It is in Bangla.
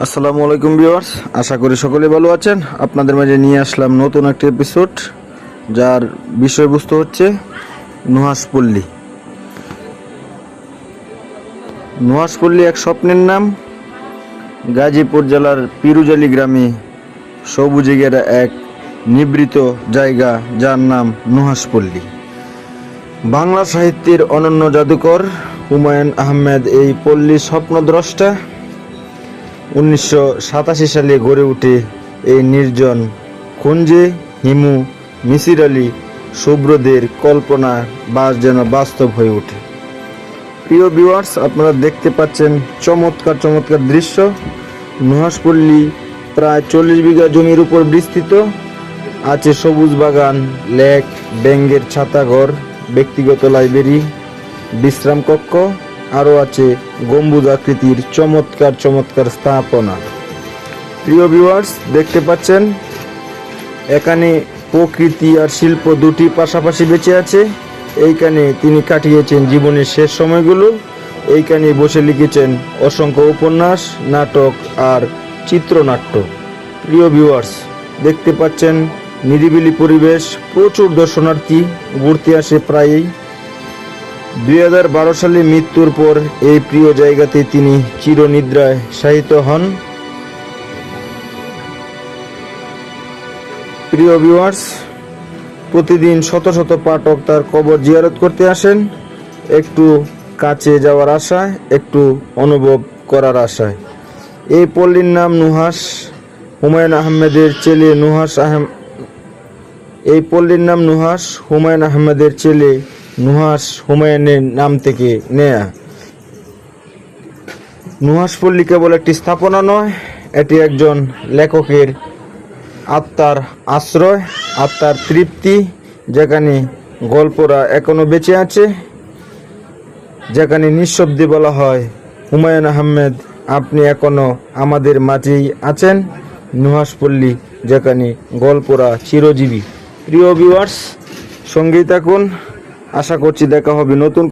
আসসালামু আলাইকুম ভিউয়ার্স, আশা করি সকলে ভালো আছেন। আপনাদের মাঝে নিয়ে আসলাম নতুন একটি এপিসোড, যার বিষয়বস্তু হচ্ছে নুহাশপল্লী। নুহাশপল্লী এক স্বপ্নের নাম। গাজীপুর জেলার পিরুজালি গ্রামে সবুজে ঘেরা এক নিভৃত জায়গা, যার নাম নুহাশপল্লী। বাংলা সাহিত্যের অনন্য জাদুকর হুমায়ুন আহমেদ এই পল্লীর স্বপ্নদ্রষ্টা। 1987 সালে গড়ে ওঠে এই নির্জন কুঞ্জে হিমু, মিসির আলী, শুভ্রদের কল্পনার বাস যেন বাস্তব হয়ে ওঠে। প্রিয় ভিউয়ার্স, আপনারা দেখতে পাচ্ছেন চমৎকার চমৎকার দৃশ্য। নুহাশপল্লী প্রায় 40 বিঘা জমির উপর বিস্তৃত। আছে সবুজ বাগান, লেক, ব্যাঙের ছাতাঘর, ব্যক্তিগত লাইব্রেরি, বিশ্রাম কক্ষ, আরও আছে গম্বুজ আকৃতির চমৎকার চমৎকার স্থাপনা। প্রিয় ভিউয়ার্স, দেখতে পাচ্ছেন এখানে প্রকৃতি আর শিল্প দুটি পাশাপাশি বেঁচে আছে। এইখানে তিনি কাটিয়েছেন জীবনের শেষ সময়গুলো। এইখানে বসে লিখেছেন অসংখ্য উপন্যাস, নাটক আর চিত্রনাট্য। প্রিয় ভিউয়ার্স, দেখতে পাচ্ছেন নিরিবিলি পরিবেশ, প্রচুর দর্শনার্থী ঘুরতে আসে প্রায়ই। 2012 সালে মৃত্যুর পর এই প্রিয় জায়গাতে তিনি চিরনিদ্রায় শায়িত হন। প্রিয় ভিউয়ার্স, প্রতিদিন শত শত পাঠক তার কবর জিয়ারত করতে আসেন, একটু কাছে যাওয়ার আশায়, একটু অনুভব করার আশায়। এই পল্লীর নাম নুহাশ। হুমায়ুন আহমেদের ছেলে এই পল্লীর নাম নুহাশ। হুমায়ুন আহমেদের ছেলে নুহাশ হুমায়ুনের নাম থেকে নেয়া। নুহাশপল্লী কেবল একটি স্থাপনা নয়, এটি একজন লেখকের আত্মার আশ্রয়, আত্মার তৃপ্তি, যেখানে গল্পরা এখনো বেঁচে আছে, যেখানে নিঃশব্দে বলা হয়, হুমায়ুন আহমেদ, আপনি এখনো আমাদের মাঝেই আছেন। নুহাশপল্লী, যেখানে গল্পরা চিরজীবী। প্রিয় ভিউয়ার্স, সঙ্গেই থাকুন। আশা করছি দেখা হবে নতুন